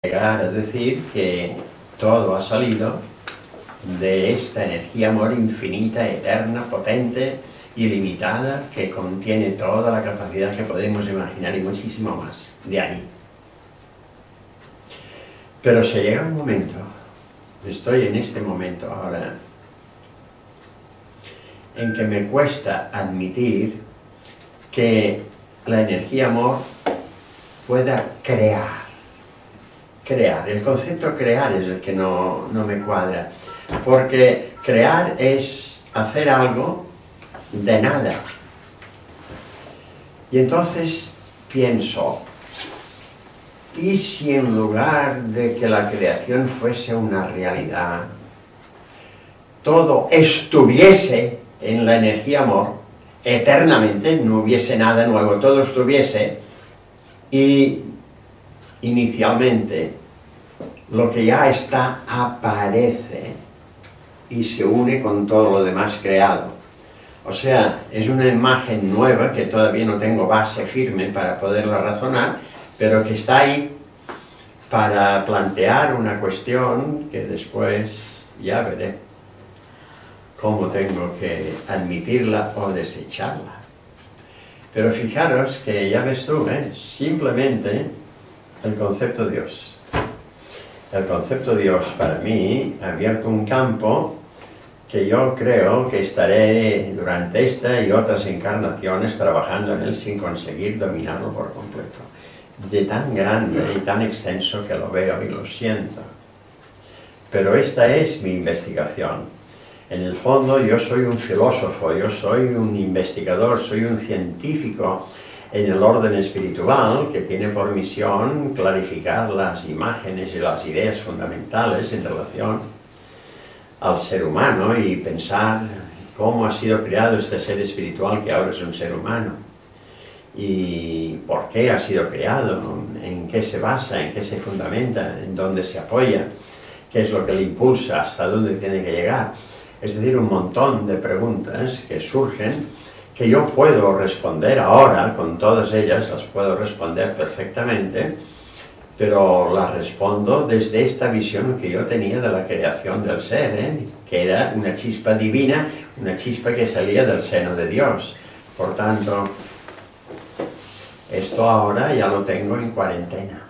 llegar a decir que todo ha salido de esta energía amor infinita, eterna, potente, ilimitada, que contiene toda la capacidad que podemos imaginar y muchísimo más, de ahí. Pero se llega un momento, estoy en este momento ahora, en que me cuesta admitir que la energía amor pueda crear. El concepto crear es el que no me cuadra, porque crear es hacer algo de nada. Y entonces pienso, ¿y si en lugar de que la creación fuese una realidad, todo estuviese en la energía amor, eternamente, no hubiese nada nuevo, todo estuviese, y inicialmente lo que ya está aparece y se une con todo lo demás creado? O sea, es una imagen nueva que todavía no tengo base firme para poderla razonar, pero que está ahí para plantear una cuestión que después ya veré cómo tengo que admitirla o desecharla. Pero fijaros que ya ves tú, simplemente el concepto Dios. El concepto Dios para mí ha abierto un campo que yo creo que estaré durante esta y otras encarnaciones trabajando en él sin conseguir dominarlo por completo. De tan grande y tan extenso que lo veo y lo siento. Pero esta es mi investigación. En el fondo yo soy un filósofo, yo soy un investigador, soy un científico en el orden espiritual que tiene por misión clarificar las imágenes y las ideas fundamentales en relación al ser humano y pensar cómo ha sido creado este ser espiritual que ahora es un ser humano y por qué ha sido creado, en qué se basa, en qué se fundamenta, en dónde se apoya, qué es lo que le impulsa, hasta dónde tiene que llegar. Es decir, un montón de preguntas que surgen que yo puedo responder ahora, con todas ellas las puedo responder perfectamente, pero las respondo desde esta visión que yo tenía de la creación del ser, que era una chispa divina, una chispa que salía del seno de Dios. Por tanto, esto ahora ya lo tengo en cuarentena.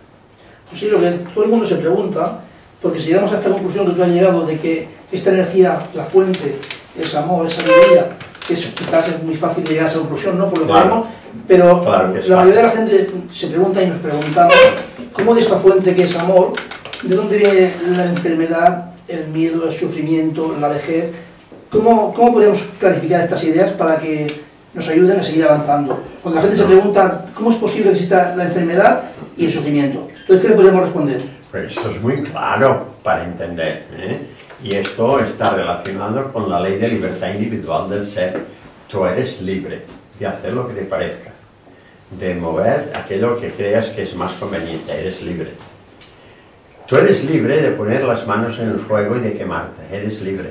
Pues sí, lo que todo el mundo se pregunta, porque si llegamos a esta conclusión que tú has llegado de que esta energía, la fuente, es amor, es sabiduría, quizás es muy fácil llegar a esa conclusión, ¿no? Por lo que vemos, pero claro que la mayoría de la gente se pregunta y nos preguntamos cómo de esta fuente que es amor, ¿de dónde viene la enfermedad, el miedo, el sufrimiento, la vejez? ¿Cómo podemos clarificar estas ideas para que nos ayuden a seguir avanzando? Cuando la gente se pregunta cómo es posible que exista la enfermedad y el sufrimiento, entonces ¿qué le podemos responder? Pues esto es muy claro para entender, y esto está relacionado con la ley de libertad individual del ser. Tú eres libre de hacer lo que te parezca, de mover aquello que creas que es más conveniente, eres libre. Tú eres libre de poner las manos en el fuego y de quemarte, eres libre.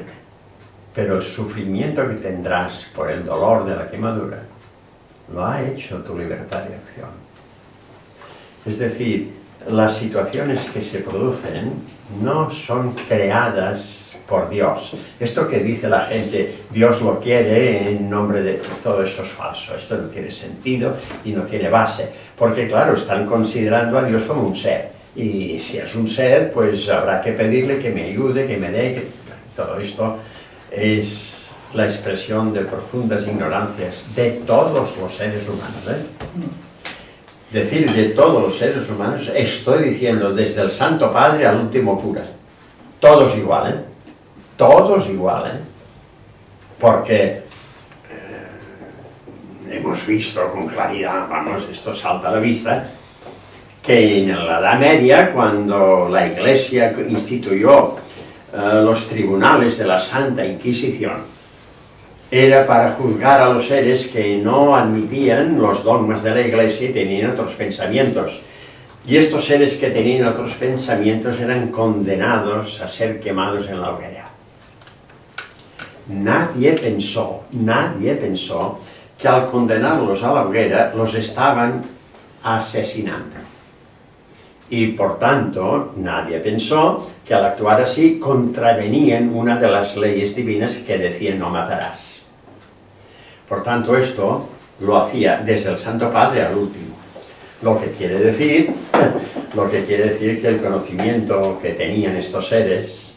Pero el sufrimiento que tendrás por el dolor de la quemadura, lo ha hecho tu libertad de acción. Es decir, las situaciones que se producen no son creadas por Dios. Esto que dice la gente, Dios lo quiere en nombre de... Todo eso es falso, esto no tiene sentido y no tiene base. Porque claro, están considerando a Dios como un ser. Y si es un ser, pues habrá que pedirle que me ayude, que me dé... Que... Todo esto es la expresión de profundas ignorancias de todos los seres humanos, Decir de todos los seres humanos, estoy diciendo desde el Santo Padre al último cura. Todos igual, Todos igual, Porque hemos visto con claridad, vamos, esto salta a la vista, que en la Edad Media, cuando la Iglesia instituyó los tribunales de la Santa Inquisición, era para juzgar a los seres que no admitían los dogmas de la Iglesia y tenían otros pensamientos. Y estos seres que tenían otros pensamientos eran condenados a ser quemados en la hoguera. Nadie pensó que al condenarlos a la hoguera los estaban asesinando. Y por tanto, nadie pensó que al actuar así contravenían una de las leyes divinas que decían no matarás. Por tanto, esto lo hacía desde el Santo Padre al último. Lo que quiere decir que el conocimiento que tenían estos seres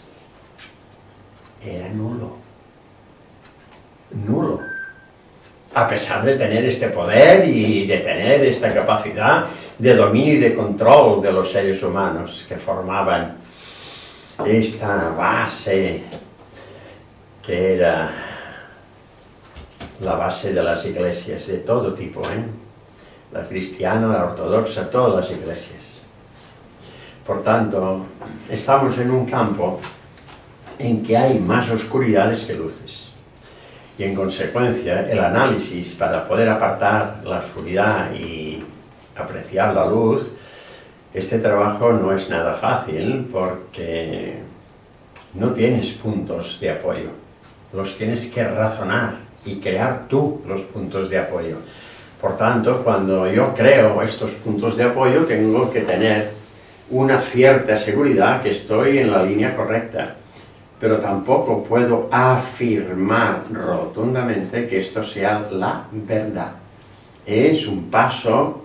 era nulo. Nulo. A pesar de tener este poder y de tener esta capacidad de dominio y de control de los seres humanos que formaban esta base que era la base de las iglesias de todo tipo, la cristiana, la ortodoxa, todas las iglesias. Por tanto, estamos en un campo en que hay más oscuridades que luces. Y en consecuencia, el análisis para poder apartar la oscuridad y apreciar la luz, este trabajo no es nada fácil porque no tienes puntos de apoyo. Los tienes que razonar y crear tú los puntos de apoyo. Por tanto, cuando yo creo estos puntos de apoyo, tengo que tener una cierta seguridad que estoy en la línea correcta. Pero tampoco puedo afirmar rotundamente que esto sea la verdad. Es un paso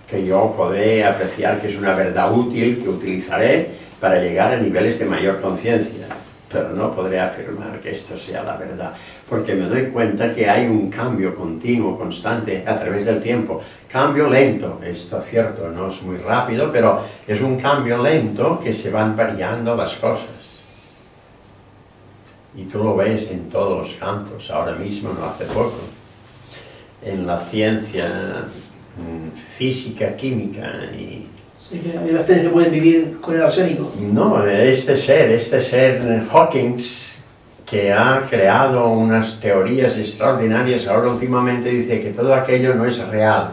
que yo podré apreciar que es una verdad útil que utilizaré para llegar a niveles de mayor conciencia, pero no podré afirmar que esto sea la verdad, porque me doy cuenta que hay un cambio continuo, constante, a través del tiempo. Cambio lento, esto es cierto, no es muy rápido, pero es un cambio lento que se van variando las cosas. Y tú lo ves en todos los campos, ahora mismo, no hace poco, en la ciencia física, química y... Sí, que hay bacterias que pueden vivir con el arsénico. No, este ser Hawkins, que ha creado unas teorías extraordinarias, ahora últimamente dice que todo aquello no es real.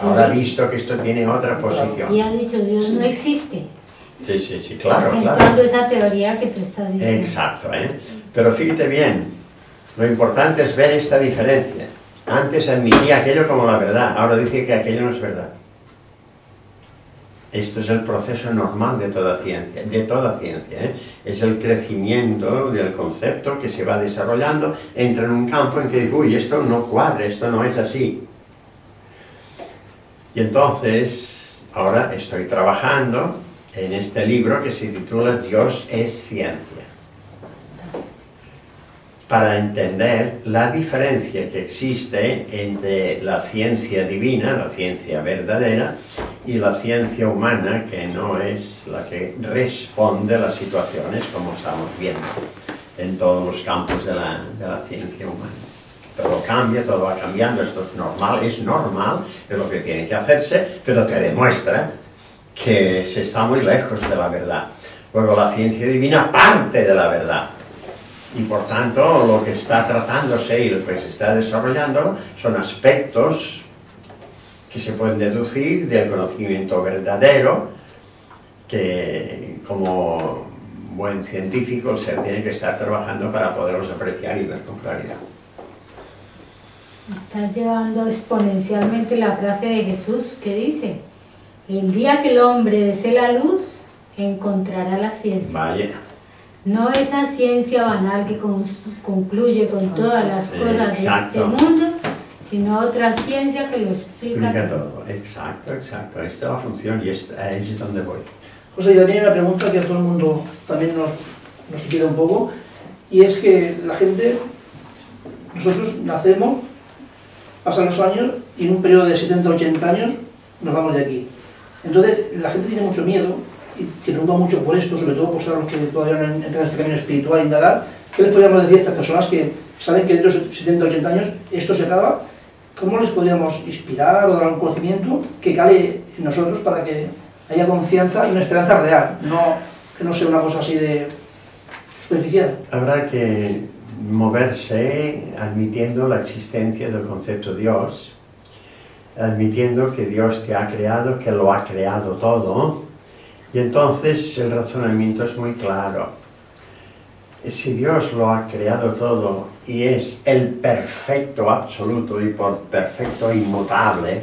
Ahora ha visto que esto tiene otra posición. Y ha dicho, Dios no existe. Sí, claro, presentando esa teoría que tú estás diciendo. Exacto, Pero fíjate bien, lo importante es ver esta diferencia. Antes admitía aquello como la verdad, ahora dice que aquello no es verdad. Esto es el proceso normal de toda ciencia, Es el crecimiento del concepto que se va desarrollando, entra en un campo en que dice, uy, esto no cuadra, esto no es así. Y entonces, ahora estoy trabajando en este libro que se titula Dios es ciencia, para entender la diferencia que existe entre la ciencia divina, la ciencia verdadera, y la ciencia humana, que no es la que responde a las situaciones como estamos viendo en todos los campos de la ciencia humana. Todo cambia, todo va cambiando, esto es normal, es lo que tiene que hacerse, pero te demuestra que se está muy lejos de la verdad. Luego la ciencia divina parte de la verdad. Y por tanto, lo que está tratándose y lo que se está desarrollando son aspectos que se pueden deducir del conocimiento verdadero, que como buen científico el ser tiene que estar trabajando para poderlos apreciar y ver con claridad. Estás llevando exponencialmente la frase de Jesús que dice: el día que el hombre desee la luz, encontrará la ciencia. Vaya. No esa ciencia banal que concluye con todas las cosas de este mundo, sino otra ciencia que lo explica todo. Exacto. Esta es la función y ahí es donde voy. José, y también hay una pregunta que a todo el mundo también nos inquieta un poco, y es que la gente, nosotros nacemos, pasan los años y en un periodo de 70 o 80 años nos vamos de aquí. Entonces la gente tiene mucho miedo y se preocupa mucho por esto, sobre todo por los que todavía no han empezado este camino espiritual e indagar. ¿Qué les podríamos decir a estas personas que saben que dentro de 70 o 80 años esto se acaba? ¿Cómo les podríamos inspirar o dar un conocimiento que cale en nosotros para que haya confianza y una esperanza real, que no sea una cosa así de superficial? Habrá que moverse admitiendo la existencia del concepto Dios, admitiendo que Dios te ha creado, que lo ha creado todo, y entonces el razonamiento es muy claro. Si Dios lo ha creado todo y es el perfecto absoluto y por perfecto inmutable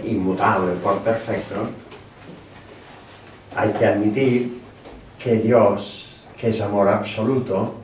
por perfecto, hay que admitir que Dios, que es amor absoluto,